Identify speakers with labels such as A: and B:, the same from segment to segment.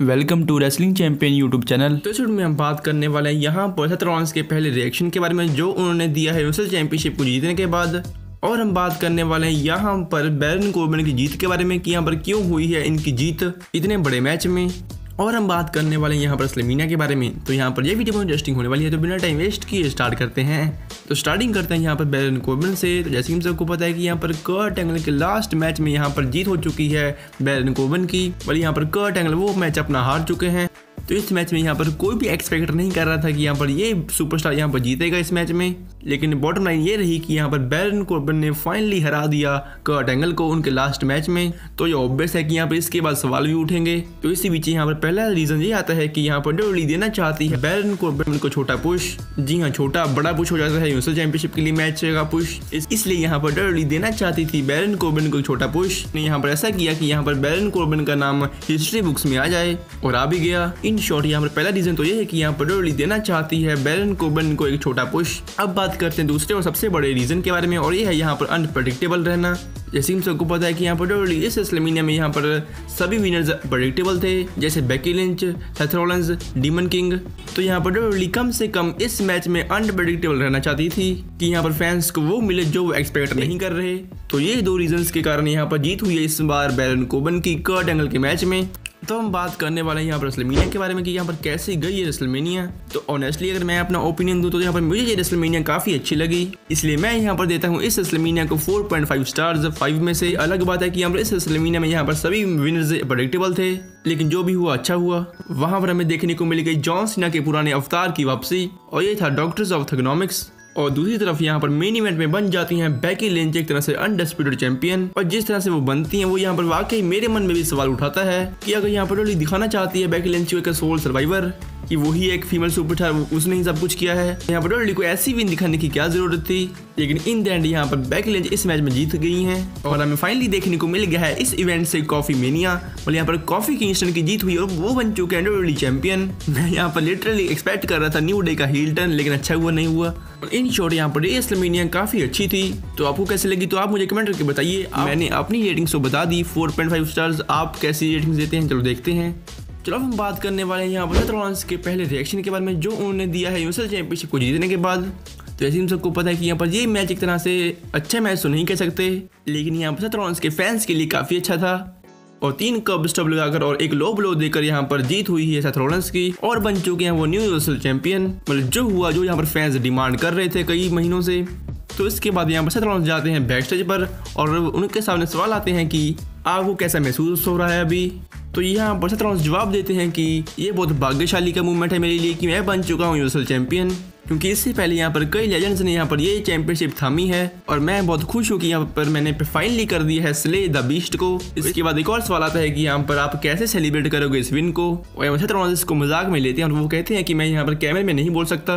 A: Welcome to wrestling champion YouTube channel.
B: तो इस video में हम बात करने वाले हैं यहाँ पर सेथ रॉलिंस के पहले रिएक्शन के बारे में जो उन्होंने दिया है यूनिवर्सल चैंपियनशिप को जीतने के बाद। और हम बात करने वाले हैं यहाँ पर बैरन कोर्बिन की जीत के बारे में कि यहाँ पर क्यों हुई है इनकी जीत इतने बड़े मैच में। और हम बात करने वाले हैं यहाँ पर रेसलमेनिया के बारे में। तो यहाँ पर ये वीडियो बहुत इंटरेस्टिंग होने वाली है, तो बिना टाइम वेस्ट किए स्टार्ट करते हैं। तो स्टार्टिंग करते हैं यहाँ पर बैरन कोर्बिन से। तो जैसे कि हम सबको पता है कि यहाँ पर कर्ट एंगल के लास्ट मैच में यहाँ पर जीत हो चुकी है बैरन कोर्बिन की, और यहाँ पर कर्ट एंगल वो मैच अपना हार चुके हैं। तो इस मैच में यहाँ पर कोई भी एक्सपेक्ट नहीं कर रहा था कि यहाँ पर ये सुपरस्टार यहाँ पर जीतेगा इस मैच में, लेकिन बॉटम लाइन ये रही कि यहाँ पर बैरन कोर्बिन ने फाइनली हरा दिया कर्ट एंगल को उनके लास्ट मैच में। तो ये ऑब्वियस है कि यहाँ पर इसके बाद सवाल भी उठेंगे। तो इसी बीच यहाँ पर पहला रीजन ये आता है कि यहाँ पर डब्ल्यूडब्ल्यूई देना चाहती है बैरन कोर्बिन को छोटा पुश। जी हाँ, छोटा बड़ा पुश हो जाता है यूनिवर्सल चैंपियनशिप के लिए मैच का पुश, इसलिए यहाँ पर डब्ल्यूडब्ल्यूई देना चाहती थी बैरन कोर्बिन को छोटा पुश। ने यहाँ पर ऐसा किया कि यहाँ पर बैरन कोर्बिन का नाम हिस्ट्री बुक्स में आ जाए, और आ भी गया। इन शॉर्ट यहाँ पर पहला रीजन तो ये है कि यहाँ पर डब्ल्यूडब्ल्यूई देना चाहती है बैरन कोर्बिन को एक छोटा पुश। अब बात करते हैं दूसरे और सबसे बड़े रीजन के बारे में, और ये है यहाँ पर अनप्रेडिक्टेबल रहना। जैसे हम सबको पता है कि यहाँ पर डब्ल्यूडब्ल्यूई इस रेसलमेनिया में यहाँ पर सभी विनर्स प्रेडिक्टेबल थे, जैसे Becky Lynch, Seth Rollins, demon king. तो यहाँ पर डब्ल्यूडब्ल्यूई कम से कम इस मैच में अनप्रेडिक्टेबल रहना चाहती थी कि यहाँ पर फैंस को वो मिले जो वो एक्सपेक्ट नहीं कर रहे। तो ये दो रीजंस के कारण यहाँ पर जीत हुई है इस बार बैरन कोर्बिन की कर्ट एंगल के मैच में। तो हम बात करने वाले हैं यहाँ पर रेसलमेनिया के बारे में कि यहाँ पर कैसी गई है रेसलमेनिया। तो ऑनेस्टली अगर मैं अपना ओपिनियन दूं तो यहाँ पर मुझे ये रेसलमेनिया काफ़ी अच्छी लगी, इसलिए मैं यहाँ पर देता हूँ इस रेसलमेनिया को 4.5 स्टार्स 5 में से। अलग बात है कि यहाँ पर इस रेसलमेनिया में यहाँ पर सभी विनर्स प्रेडिक्टेबल थे, लेकिन जो भी हुआ अच्छा हुआ। वहाँ पर हमें देखने को मिली गई जॉन सीना के पुराने अवतार की वापसी, और ये था डॉक्टर्स ऑफ थर्गोनॉमिक्स। और दूसरी तरफ यहाँ पर मेन इवेंट में बन जाती हैं बेकी लिंच एक तरह से अनडिस्प्यूटेड चैंपियन, और जिस तरह से वो बनती हैं वो यहाँ पर वाकई मेरे मन में भी सवाल उठाता है कि अगर यहाँ पर डब्ल्यूडब्ल्यूई दिखाना चाहती है बेकी लिंच को एक सोल सर्वाइवर कि वही एक फीमेल सुपरस्टार, उसने ही सब कुछ किया है, यहाँ पर डब्ल्यूडब्ल्यूई को ऐसी विन दिखाने की क्या जरूरत थी। लेकिन इन द एंड यहाँ पर बेकी लिंच इस मैच में जीत गई हैं, और हमें फाइनली देखने को मिल गया है इस इवेंट से कॉफी मेनिया। और यहाँ पर कॉफी किंगस्टन की जीत हुई और वो बन चुके हैं डब्ल्यूडब्ल्यूई चैंपियन। मैं यहाँ पर लिटरली एक्सपेक्ट कर रहा था न्यू डे का हील टर्न, लेकिन अच्छा हुआ नहीं हुआ। और इन शॉर्ट यहाँ पर रेसलमेनिया काफी अच्छी थी। तो आपको कैसे लगी तो आप मुझे कमेंट करके बताइए। मैंने अपनी रेटिंग्स तो बता दी 4.5 स्टार्स, आप कैसी रेटिंग्स देते हैं चलो देखते हैं। चलो अब हम बात करने वाले हैं यहाँ पर सेथ रॉलिंस के पहले रिएक्शन के बारे में जो उन्होंने दिया है यूनिवर्सल चैंपियनशिप को जीतने के बाद। तो ऐसे हम सबको पता है कि यहाँ पर ये मैच एक तरह से अच्छा मैच तो नहीं कह सकते, लेकिन यहाँ पर सेथ रॉलिंस के फैंस के लिए काफ़ी अच्छा था। और 3 कर्ब स्टॉप लगाकर और एक लो ब्लो देकर यहाँ पर जीत हुई है सेथ रॉलिंस की, और बन चुके हैं वो न्यू यूनिवर्सल चैंपियन। मतलब जो हुआ जो यहाँ पर फैंस डिमांड कर रहे थे कई महीनों से। तो इसके बाद यहाँ पर सेथ रॉलिंस जाते हैं बैक स्टेज पर, और उनके सामने सवाल आते हैं कि आपको कैसा महसूस हो रहा है अभी। तो यहाँ पर सेथ रॉलिंस जवाब देते हैं कि ये बहुत भाग्यशाली का मूवमेंट है मेरे लिए कि मैं बन चुका हूँ यूनिवर्सल चैंपियन, क्योंकि इससे पहले यहाँ पर कई लेजेंड्स ने यहाँ पर ये चैंपियनशिप थामी है, और मैं बहुत खुश हूँ कि यहाँ पर मैंने फाइनली कर दिया है स्ले द बीस्ट को। इसके बाद एक और सवाल आता है कि यहाँ पर आप कैसे सेलिब्रेट करोगे इस विन को। और सेथ रॉलिंस इसको मजाक में लेते हैं, और वो कहते हैं कि मैं यहाँ पर कैमरे में नहीं बोल सकता,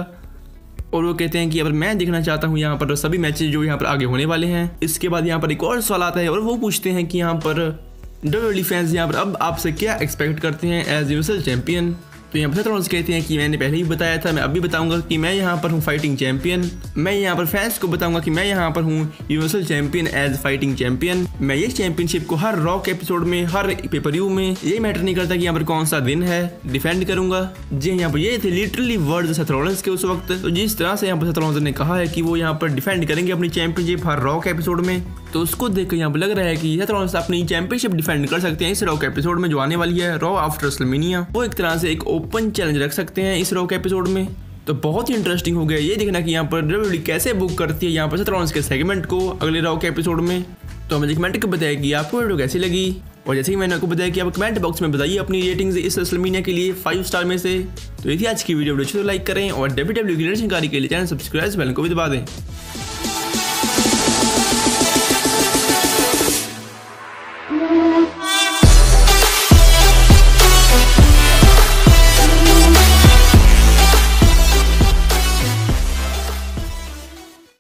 B: और वो कहते हैं कि अगर मैं देखना चाहता हूँ यहाँ पर सभी मैचेस जो यहाँ पर आगे होने वाले हैं। इसके बाद यहाँ पर एक और सवाल आता है, और वो पूछते हैं कि यहाँ पर डब्ल्यूडब्ल्यूई फैंस यहाँ पर अब आपसे क्या एक्सपेक्ट करते हैं एज यूनिवर्सल चैंपियन। तो यहाँ पर सेथ रॉलिंस कहते हैं कि मैंने पहले ही बताया था, मैं अभी बताऊंगा कि मैं यहाँ पर हूँ फाइटिंग चैंपियन। मैं यहाँ पर फैंस को बताऊंगा कि मैं यहाँ पर हूँ universal champion as fighting champion. मैं ये चैंपियनशिप को हर रॉक एपिसोड में, हर पेपरव्यू में, ये मैटर नहीं करता कि यहाँ पर कौन सा दिन है, डिफेंड करूंगा। जी यहाँ पर ये थे लिटरली वर्ड्स सेथ रॉलिंस के उस वक्त। तो जिस तरह से यहाँ पर सेथ रॉलिंस ने कहा है कि वो यहाँ पर डिफेंड करेंगे अपनी चैंपियनशिप हर रॉक एपिसोड में, तो उसको देखकर यहाँ पर लग रहा है कि सेथ रॉलिंस अपनी चैंपियनशिप डिफेंड कर सकते हैं इस रॉक एपिसोड में जो आने वाली है, रॉ आफ्टर रेसलमेनिया। वो एक तरह से एक ओपन चैलेंज रख सकते हैं इस रॉक एपिसोड में। तो बहुत ही इंटरेस्टिंग हो गया ये देखना कि यहाँ पर डब्ल्यूडब्ल्यूई कैसे बुक करती है यहाँ पर सेथ रॉलिंस के सेगमेंट को अगले रॉक एपिसोड में। तो हमें कमेंट करके बताया कि आपको वीडियो कैसी लगी, और जैसे कि मैंने आपको बताया कि आप कमेंट बॉक्स में बताइए अपनी रेटिंग्स इस रेसलमेनिया के लिए 5 स्टार में से। तो ये थी आज की वीडियो अच्छी तो लाइक करें, और डब्ल्यूडब्ल्यूई की जानकारी के लिए चैनल सब्सक्राइब बेल को भी दबा दें।